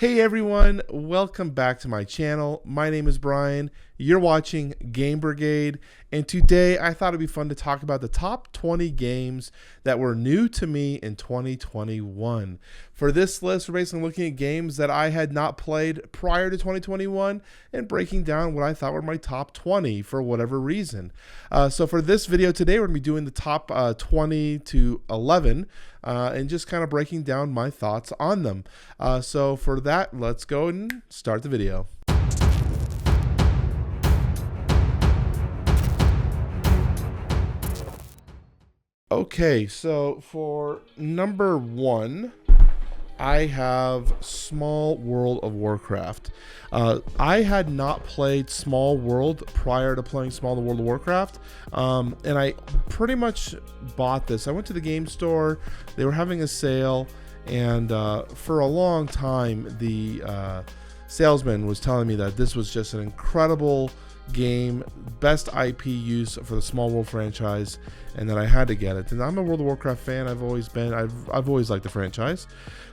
Hey everyone, welcome back to my channel. My name is Brian. You're watching Game Brigade, and today I thought it'd be fun to talk about the top 20 games that were new to me in 2021. For this list, we're basically looking at games that I had not played prior to 2021 and breaking down what I thought were my top 20 for whatever reason. So for this video today, we're going to be doing the top 20 to 11 and just kind of breaking down my thoughts on them. So for that, let's go and start the video. Okay, so for number one, I have Small World of Warcraft. I had not played Small World prior to playing Small World of Warcraft, and I pretty much bought this. I went to the game store, they were having a sale, and for a long time the salesman was telling me that this was just an incredible game, best IP use for the Small World franchise, and that I had to get it. And I'm a World of Warcraft fan. I've always liked the franchise,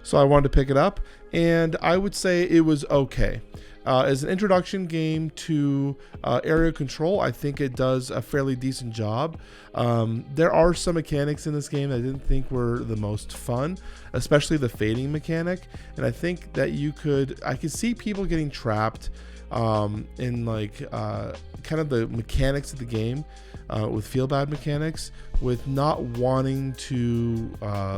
so I wanted to pick it up, and I would say it was okay. As an introduction game to area control, I think it does a fairly decent job. There are some mechanics in this game that I didn't think were the most fun, especially the fading mechanic, and I think that I could see people getting trapped in kind of the mechanics of the game, with feel bad mechanics, with not wanting to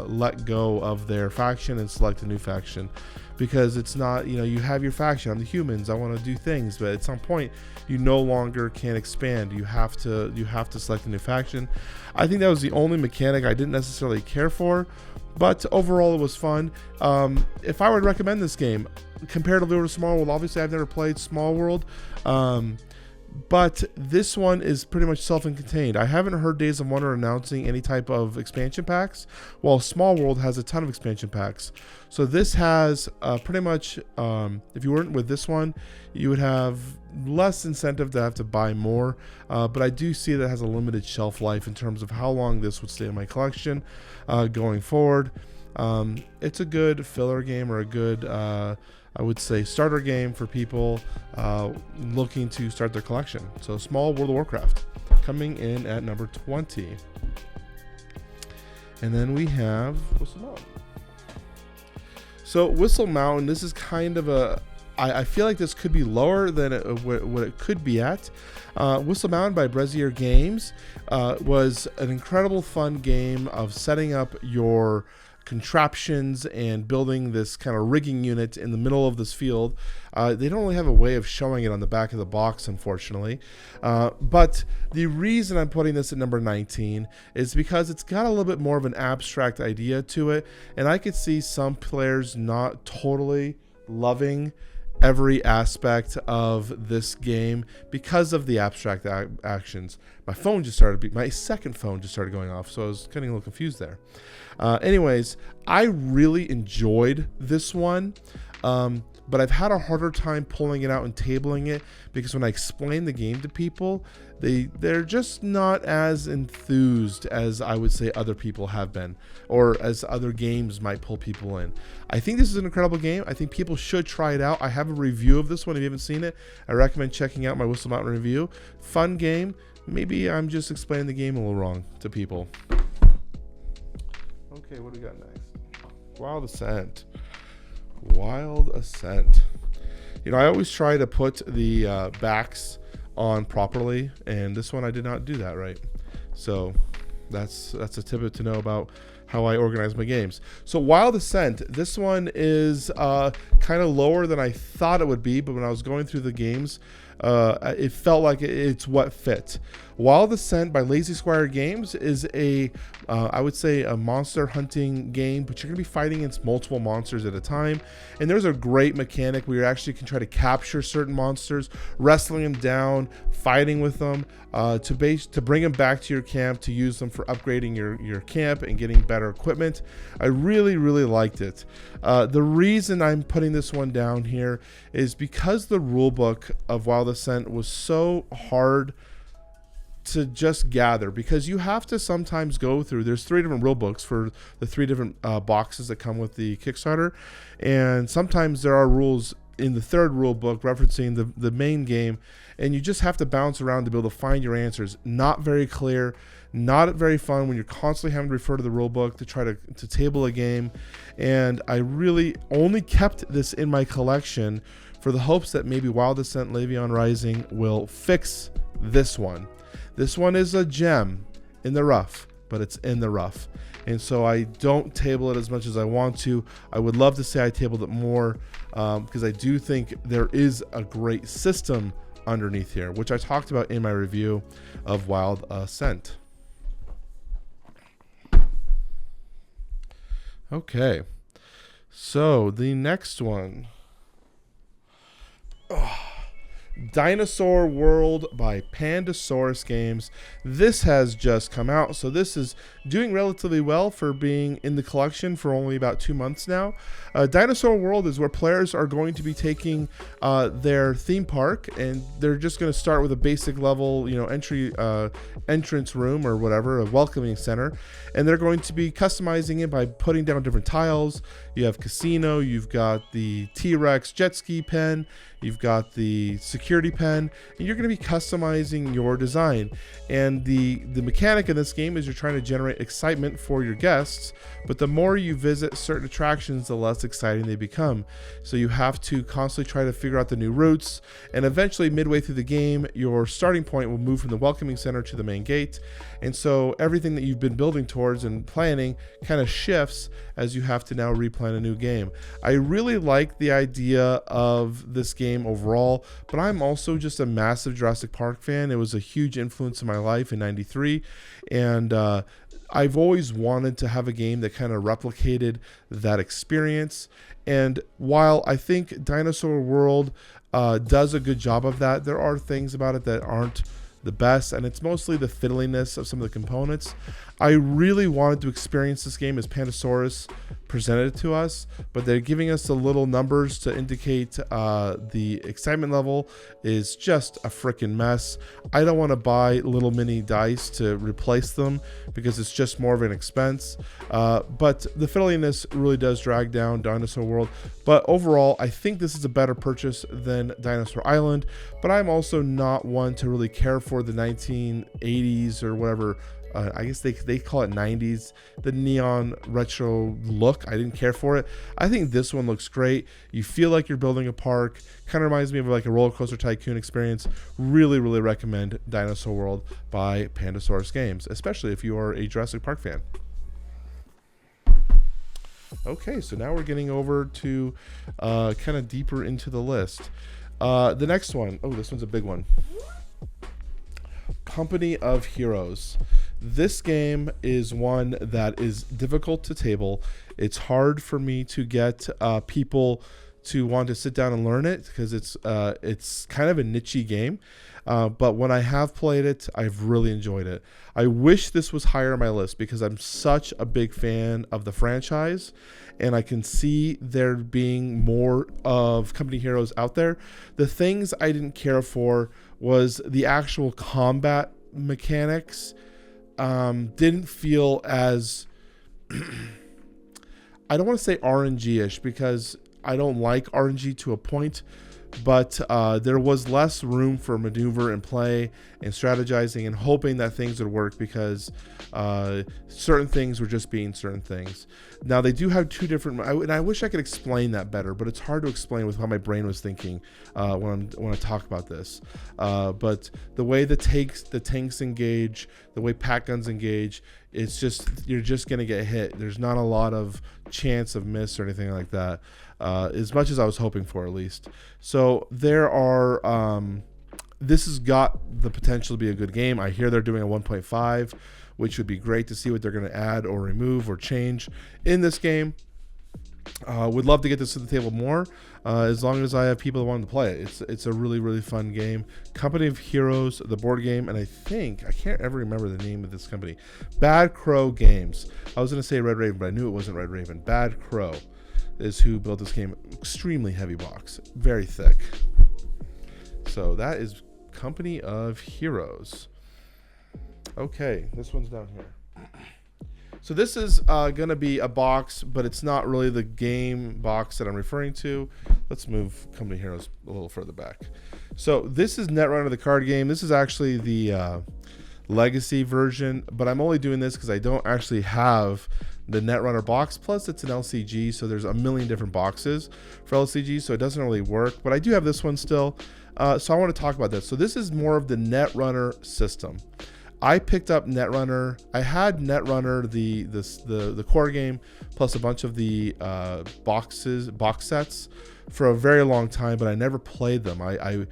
let go of their faction and select a new faction, because it's not, you have your faction, I'm the humans, I want to do things, but at some point you no longer can expand. You have to select a new faction. I think that was the only mechanic I didn't necessarily care for, but overall it was fun. If I would recommend this game comparatively to Small World, obviously I've never played Small World, but this one is pretty much self-contained. I haven't heard Days of Wonder announcing any type of expansion packs, while Small World has a ton of expansion packs. So this has pretty much, if you weren't with this one, you would have less incentive to have to buy more, but I do see that it has a limited shelf life in terms of how long this would stay in my collection going forward. It's a good filler game, or a good I would say starter game for people looking to start their collection. So Small World of Warcraft coming in at number 20. And then we have Whistle Mountain. So Whistle Mountain, this is kind of I feel like this could be lower than what it could be at. Whistle Mountain by Brigade Games was an incredible fun game of setting up your contraptions and building this kind of rigging unit in the middle of this field. They don't really have a way of showing it on the back of the box, unfortunately, but the reason I'm putting this at number 19 is because it's got a little bit more of an abstract idea to it, and I could see some players not totally loving every aspect of this game because of the abstract actions. My second phone just started going off, so I was getting a little confused there. Anyways, I really enjoyed this one, but I've had a harder time pulling it out and tabling it, because when I explain the game to people, they're just not as enthused as I would say other people have been, or as other games might pull people in. I think this is an incredible game. I think people should try it out. I have a review of this one. If you haven't seen it, I recommend checking out my Whistle Mountain review. Fun game. Maybe I'm just explaining the game a little wrong to people. Okay, what do we got next? Wild Ascent. Wild Ascent. I always try to put the backs on properly, and this one I did not do that right. So that's a tidbit to know about how I organize my games. So Wild Ascent, this one is kind of lower than I thought it would be, but when I was going through the games, it felt like it's what fit. Wild Ascent by Lazy Squire Games is I would say a monster hunting game, but you're going to be fighting against multiple monsters at a time. And there's a great mechanic where you actually can try to capture certain monsters, wrestling them down, fighting with them, to bring them back to your camp, to use them for upgrading your camp and getting better equipment. I really, really liked it. The reason I'm putting this one down here is because the rulebook of Wild Ascent was so hard to just gather, because you have to sometimes go through, there's 3 different rule books for the 3 different boxes that come with the Kickstarter, and sometimes there are rules in the 3rd rule book referencing the main game, and you just have to bounce around to be able to find your answers. Not very clear, not very fun when you're constantly having to refer to the rule book to try to table a game. And I really only kept this in my collection for the hopes that maybe Wild Descent Levion Rising will fix this one. This one is a gem in the rough, but it's in the rough. And so I don't table it as much as I want to. I would love to say I tabled it more, because I do think there is a great system underneath here, which I talked about in my review of Wild Ascent. Okay, so the next one. Dinosaur World by Pandasaurus Games. This has just come out, so this is doing relatively well for being in the collection for only about 2 months now. Dinosaur World is where players are going to be taking their theme park, and they're just going to start with a basic level, entrance room or whatever, a welcoming center, and they're going to be customizing it by putting down different tiles. You have casino, you've got the T-Rex jet ski pen, you've got the security pen, and you're going to be customizing your design. And the mechanic in this game is you're trying to generate excitement for your guests, but the more you visit certain attractions, the less exciting they become. So you have to constantly try to figure out the new routes, and eventually midway through the game, your starting point will move from the welcoming center to the main gate. And so everything that you've been building towards and planning kind of shifts as you have to now replan a new game. I really like the idea of this game overall, but I'm also just a massive Jurassic Park fan. It was a huge influence in my life in '93, and I've always wanted to have a game that kind of replicated that experience. And while I think Dinosaur World does a good job of that, there are things about it that aren't the best, and it's mostly the fiddliness of some of the components. I really wanted to experience this game as Pandasaurus presented it to us, but they're giving us the little numbers to indicate the excitement level is just a freaking mess. I don't want to buy little mini dice to replace them because it's just more of an expense. But the fiddliness really does drag down Dinosaur World. But overall, I think this is a better purchase than Dinosaur Island, but I'm also not one to really care for the 1980s or whatever. I guess they call it 90s, the neon retro look. I didn't care for it. I think this one looks great. You feel like you're building a park. Kind of reminds me of like a roller coaster tycoon experience. Really, really recommend Dinosaur World by Pandasaurus Games, especially if you are a Jurassic Park fan. Okay, so now we're getting over to kind of deeper into the list. The next one, this one's a big one. Company of Heroes. This game is one that is difficult to table. It's hard for me to get people to want to sit down and learn it because it's kind of a niche game. But when I have played it, I've really enjoyed it. I wish this was higher on my list because I'm such a big fan of the franchise, and I can see there being more of Company Heroes out there. The things I didn't care for was the actual combat mechanics. Didn't feel as I don't want to say RNG-ish because I don't like RNG to a point, but there was less room for maneuver and play and strategizing and hoping that things would work because certain things were just being certain things. Now they do have two different, and I wish I could explain that better, but it's hard to explain with how my brain was thinking when I talk about this. But the way the tanks engage, the way pack guns engage, it's just you're just gonna get hit. There's not a lot of chance of miss or anything like that. As much as I was hoping for, at least. So there are. This has got the potential to be a good game. I hear they're doing a 1.5, which would be great to see what they're going to add or remove or change in this game. Would love to get this to the table more, as long as I have people that want to play it. It's a really, really fun game. Company of Heroes, the board game, and I can't ever remember the name of this company. Bad Crow Games. I was going to say Red Raven, but I knew it wasn't Red Raven. Bad Crow is who built this game. Extremely heavy box, very thick. So that is Company of Heroes. Okay, this one's down here. So this is going to be a box, but it's not really the game box that I'm referring to. Let's move Company Heroes a little further back. So this is Netrunner, the card game. This is actually the legacy version, but I'm only doing this because I don't actually have the Netrunner box. Plus it's an LCG, so there's a million different boxes for LCG, so it doesn't really work. But I do have this one still, so I want to talk about this. So this is more of the Netrunner system. I picked up Netrunner. I had Netrunner, the core game, plus a bunch of the box sets for a very long time, but I never played them. I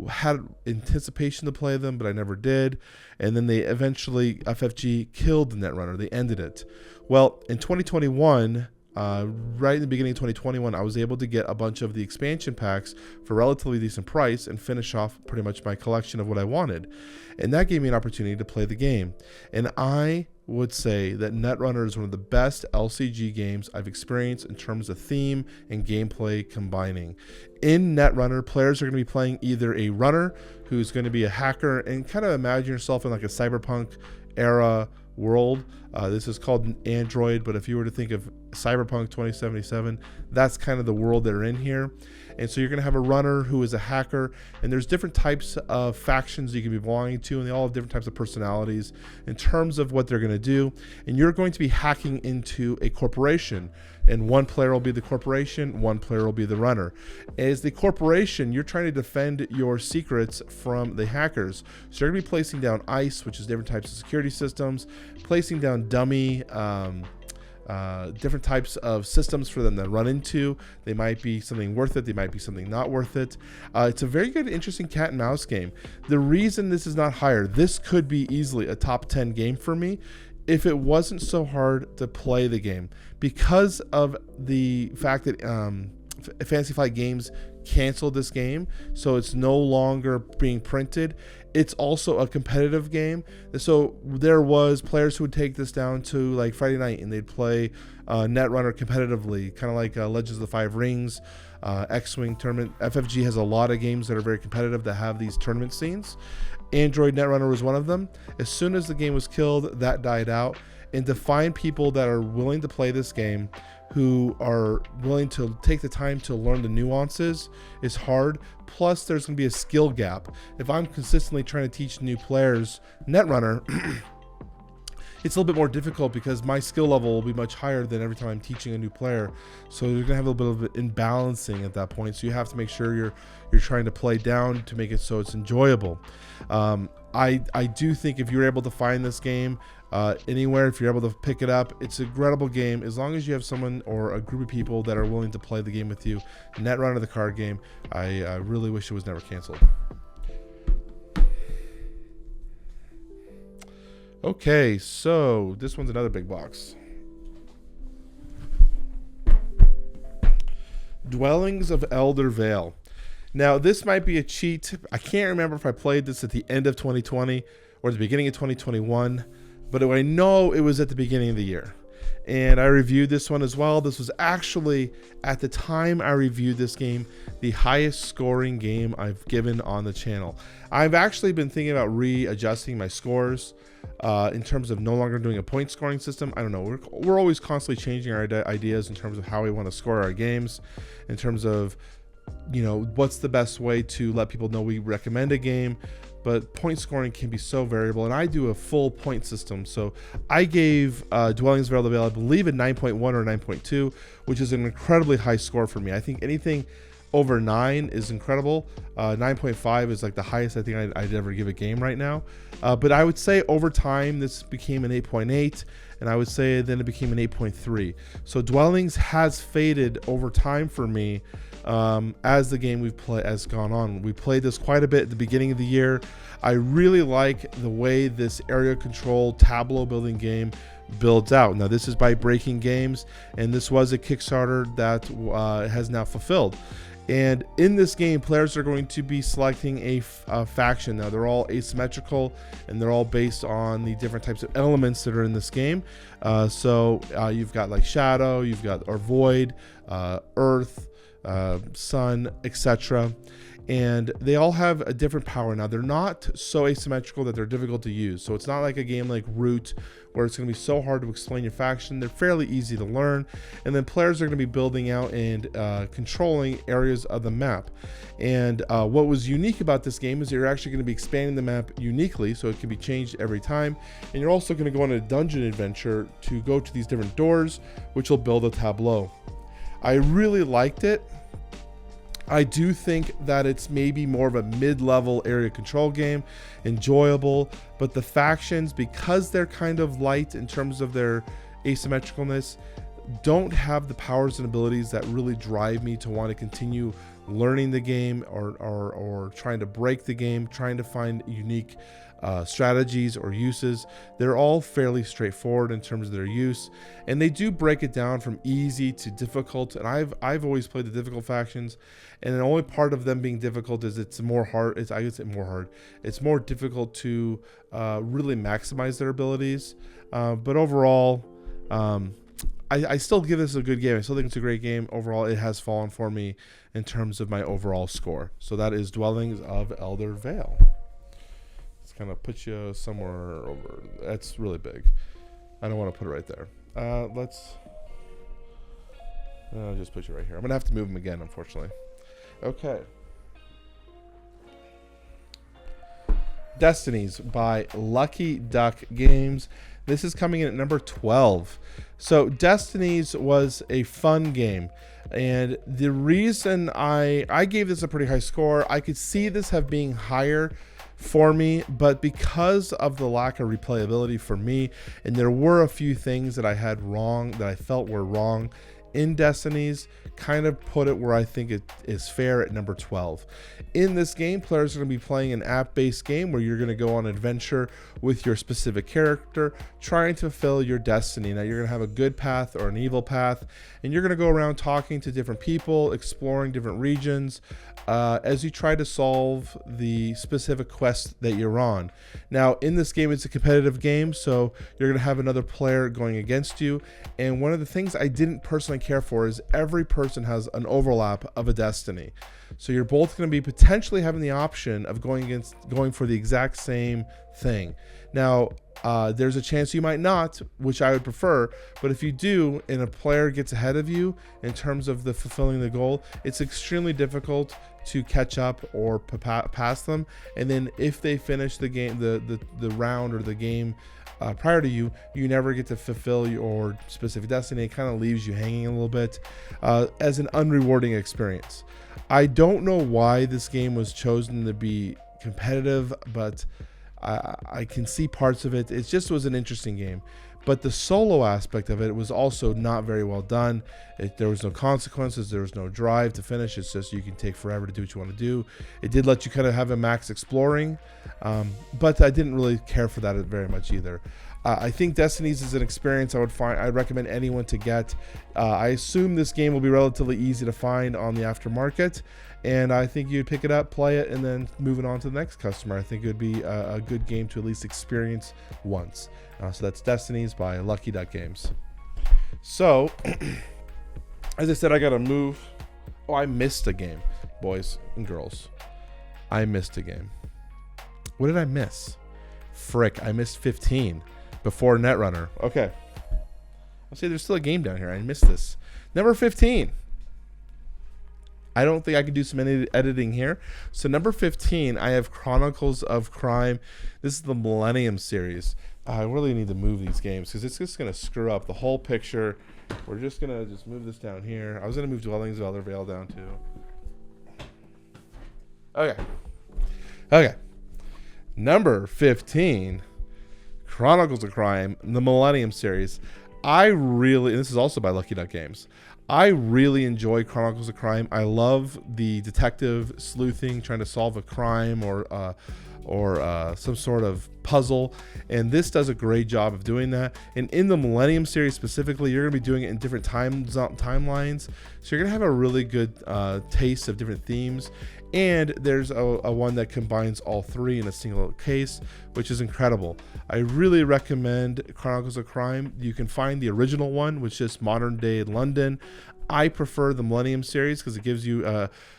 had anticipation to play them, but I never did. And then they eventually, FFG killed the Netrunner. They ended it. Well, in 2021, right in the beginning of 2021, I was able to get a bunch of the expansion packs for a relatively decent price and finish off pretty much my collection of what I wanted. And that gave me an opportunity to play the game. And I would say that Netrunner is one of the best LCG games I've experienced in terms of theme and gameplay combining. In Netrunner, players are going to be playing either a runner who's going to be a hacker, and kind of imagine yourself in like a cyberpunk era world. This is called Android, but if you were to think of Cyberpunk 2077, that's kind of the world they're in here. And so you're going to have a runner who is a hacker, and there's different types of factions you can be belonging to, and they all have different types of personalities in terms of what they're going to do. And you're going to be hacking into a corporation, and one player will be the corporation, one player will be the runner. As the corporation, you're trying to defend your secrets from the hackers. So you're going to be placing down ICE, which is different types of security systems, placing down dummy different types of systems for them to run into. They might be something worth it, they might be something not worth it. It's a very good, interesting cat and mouse game. The reason this is not higher, this could be easily a top 10 game for me if it wasn't so hard to play the game, because of the fact that Fantasy Flight Games canceled this game, so it's no longer being printed. It's also a competitive game, so there was players who would take this down to like Friday night and they'd play Netrunner competitively, kind of like Legends of the Five Rings, X-Wing tournament. FFG has a lot of games that are very competitive that have these tournament scenes. Android Netrunner was one of them. As soon as the game was killed, that died out. And to find people that are willing to play this game, who are willing to take the time to learn the nuances, is hard. Plus, there's going to be a skill gap. If I'm consistently trying to teach new players Netrunner, it's a little bit more difficult because my skill level will be much higher than every time I'm teaching a new player. So you're gonna have a little bit of imbalancing at that point. So you have to make sure you're trying to play down to make it so it's enjoyable. I do think if you're able to find this game anywhere, if you're able to pick it up, it's a incredible game as long as you have someone or a group of people that are willing to play the game with you. Netrunner, the card game, I really wish it was never canceled. Okay, so this one's another big box. Dwellings of Elder Vale. Now, this might be a cheat. I can't remember if I played this at the end of 2020 or the beginning of 2021, but I know it was at the beginning of the year. And I reviewed this one as well. This was actually, at the time I reviewed this game, the highest scoring game I've given on the channel. I've actually been thinking about readjusting my scores in terms of no longer doing a point scoring system. I don't know. We're always constantly changing our ideas in terms of how we want to score our games, in terms of, you know, what's the best way to let people know we recommend a game. But point scoring can be so variable, and I do a full point system. So I gave Dwellings of Elder Vale, I believe, a 9.1 or 9.2, which is an incredibly high score for me. I think anything over 9 is incredible. 9.5 is like the highest I think I'd ever give a game right now. But I would say over time, this became an 8.8, and I would say then it became an 8.3. So Dwellings has faded over time for me as the game has gone on. We played this quite a bit at the beginning of the year. I really like the way this area control tableau building game builds out. Now, this is by Breaking Games, and this was a Kickstarter that has now fulfilled. And in this game, players are going to be selecting a faction. Now, they're all asymmetrical, and they're all based on the different types of elements that are in this game. So you've got like Shadow, you've got or Void, Earth, sun, etc. And they all have a different power. Now, they're not so asymmetrical that they're difficult to use. So it's not like a game like Root where it's going to be so hard to explain your faction. They're fairly easy to learn. And then players are going to be building out and controlling areas of the map. And what was unique about this game is you're actually going to be expanding the map uniquely, so it can be changed every time. And you're also going to go on a dungeon adventure to go to these different doors, which will build a tableau. I really liked it. I do think that it's maybe more of a mid-level area control game, enjoyable, but the factions, because they're kind of light in terms of their asymmetricalness, don't have the powers and abilities that really drive me to want to continue learning the game or trying to break the game, trying to find unique strategies or uses. They're all fairly straightforward in terms of their use, and they do break it down from easy to difficult. And I've always played the difficult factions, and the only part of them being difficult is it's more hard. It's more difficult to really maximize their abilities. But overall, I still give this a good game. I still think it's a great game. Overall, it has fallen for me in terms of my overall score. So that is Dwellings of Elder Vale. Let's kind of put you somewhere over. That's really big. I don't want to put it right there. I'll just put you right here. I'm going to have to move them again, unfortunately. Okay. Destinies by Lucky Duck Games. This is coming in at number 12. So Destinies was a fun game. And the reason I gave this a pretty high score, I could see this have being higher for me, but because of the lack of replayability for me, and there were a few things that I had wrong, that I felt were wrong in Destinies, kind of put it where I think it is fair at number 12. In this game, players are going to be playing an app-based game where you're going to go on an adventure with your specific character, trying to fulfill your destiny. Now, you're going to have a good path or an evil path, and you're going to go around talking to different people, exploring different regions, as you try to solve the specific quest that you're on. Now, in this game, it's a competitive game, so you're going to have another player going against you, and one of the things I didn't personally care for is every person has an overlap of a destiny. So you're both going to be potentially having the option of going for the exact same thing. Now, there's a chance you might not, which I would prefer, but if you do and a player gets ahead of you in terms of the fulfilling the goal, it's extremely difficult to catch up or pass them. And then if they finish the game, the round or the game prior to you never get to fulfill your specific destiny. It kind of leaves you hanging a little bit as an unrewarding experience. I don't know why this game was chosen to be competitive, but I can see parts of it. It just was an interesting game. But the solo aspect of it was also not very well done. There was no consequences. There was no drive to finish. It's just you can take forever to do what you want to do. It did let you kind of have a max exploring, but I didn't really care for that very much either. I think Destinies is an experience I'd recommend anyone to get. I assume this game will be relatively easy to find on the aftermarket, and I think you'd pick it up, play it, and then moving on to the next customer. I think it would be a good game to at least experience once. So that's Destinies by Lucky Duck Games. So, as I said, I got to move. Oh, I missed a game, boys and girls. I missed a game. What did I miss? Frick, I missed 15 before Netrunner. Okay. I'll say there's still a game down here. I missed this. Number 15. I don't think I can do some editing here. So number 15, I have Chronicles of Crime. This is the Millennium series. I really need to move these games because it's just going to screw up the whole picture. We're just going to move this down here. I was going to move Dwellings of Elder Vale down too. Okay. Number 15, Chronicles of Crime, the Millennium series. This is also by Lucky Duck Games. I really enjoy Chronicles of Crime. I love the detective sleuthing, trying to solve a crime or some sort of puzzle, and this does a great job of doing that. And in the Millennium series specifically, you're going to be doing it in different timelines, so you're going to have a really good taste of different themes. And there's a one that combines all three in a single case, which is incredible. I really recommend Chronicles of Crime. You can find the original one, which is modern day London. I prefer the Millennium series because it gives you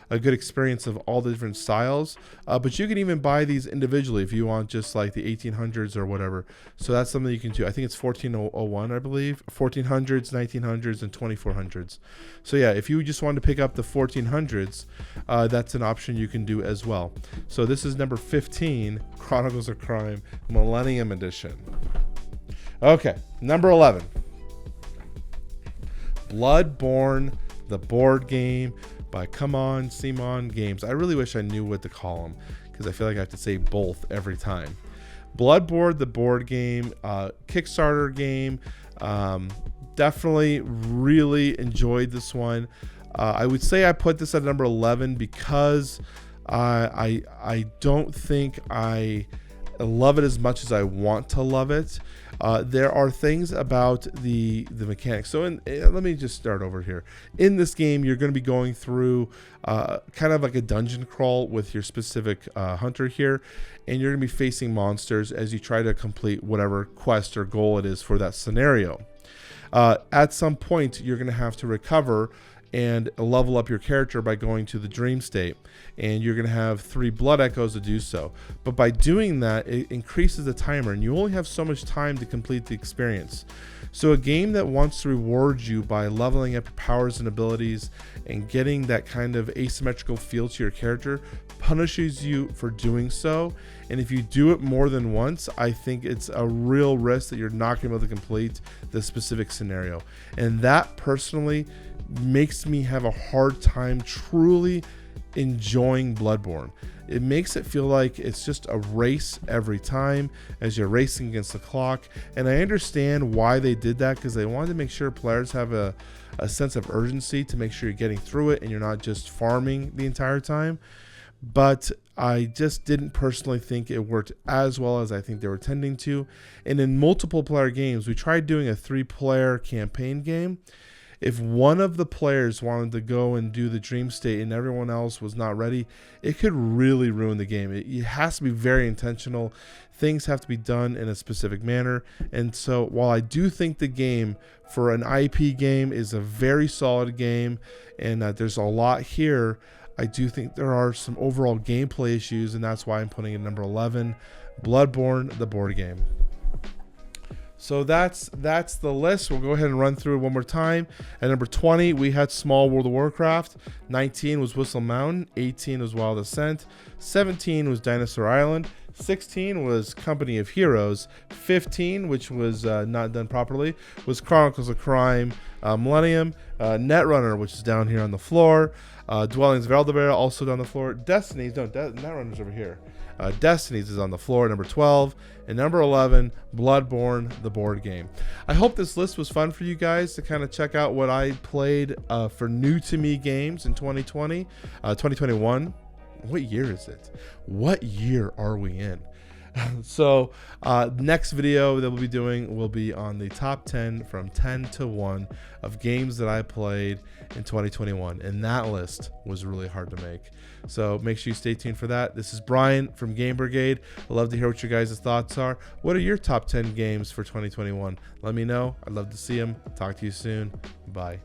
a good experience of all the different styles. But you can even buy these individually if you want just like the 1800s or whatever. So that's something you can do. I think it's 1401, I believe. 1400s, 1900s, and 2400s. So yeah, if you just want to pick up the 1400s, that's an option you can do as well. So this is number 15, Chronicles of Crime Millennium Edition. Okay, number 11. Bloodborne, the board game by Come On Simon Games. I really wish I knew what to call them because I feel like I have to say both every time. Bloodborne, the board game, Kickstarter game. Definitely really enjoyed this one. I would say I put this at number 11 because I don't think I love it as much as I want to love it. There are things about the mechanics. So let me just start over here. In this game, you're going to be going through kind of like a dungeon crawl with your specific hunter here, and you're going to be facing monsters as you try to complete whatever quest or goal it is for that scenario. At some point, you're going to have to recover and level up your character by going to the dream state, and you're going to have 3 blood echoes to do so. But by doing that, it increases the timer, and you only have so much time to complete the experience. So a game that wants to reward you by leveling up your powers and abilities and getting that kind of asymmetrical feel to your character punishes you for doing so. And if you do it more than once, I think it's a real risk that you're not going to be able to complete the specific scenario. And that personally makes me have a hard time truly enjoying Bloodborne. It makes it feel like it's just a race every time as you're racing against the clock. And I understand why they did that, because they wanted to make sure players have a sense of urgency to make sure you're getting through it and you're not just farming the entire time. But I just didn't personally think it worked as well as I think they were tending to. And in multiple player games, we tried doing a 3-player campaign game. If one of the players wanted to go and do the dream state and everyone else was not ready, it could really ruin the game. It has to be very intentional. Things have to be done in a specific manner. And so while I do think the game for an IP game is a very solid game and there's a lot here, I do think there are some overall gameplay issues, and that's why I'm putting it at number 11, Bloodborne, the board game. So that's the list. We'll go ahead and run through it one more time. At number 20, we had Small World of Warcraft. 19 was Whistle Mountain. 18 was Wild Ascent. 17 was Dinosaur Island. 16 was Company of Heroes. 15, which was not done properly, was Chronicles of Crime Millennium. Netrunner, which is down here on the floor. Dwellings of Elderberry, also down the floor. Destinies, no, Netrunner's over here. Destinies is on the floor, number 12. And number 11, Bloodborne, the board game. I hope this list was fun for you guys to kind of check out what I played for new to me games in 2021. What year is it? What year are we in? So next video that we'll be doing will be on the top 10 from 10 to 1 of games that I played in 2021, and that list was really hard to make. So make sure you stay tuned for that. This is Brian from Game Brigade. I'd love to hear what your guys' thoughts are. What are your top 10 games for 2021? Let me know. I'd love to see them. Talk to you soon. Bye.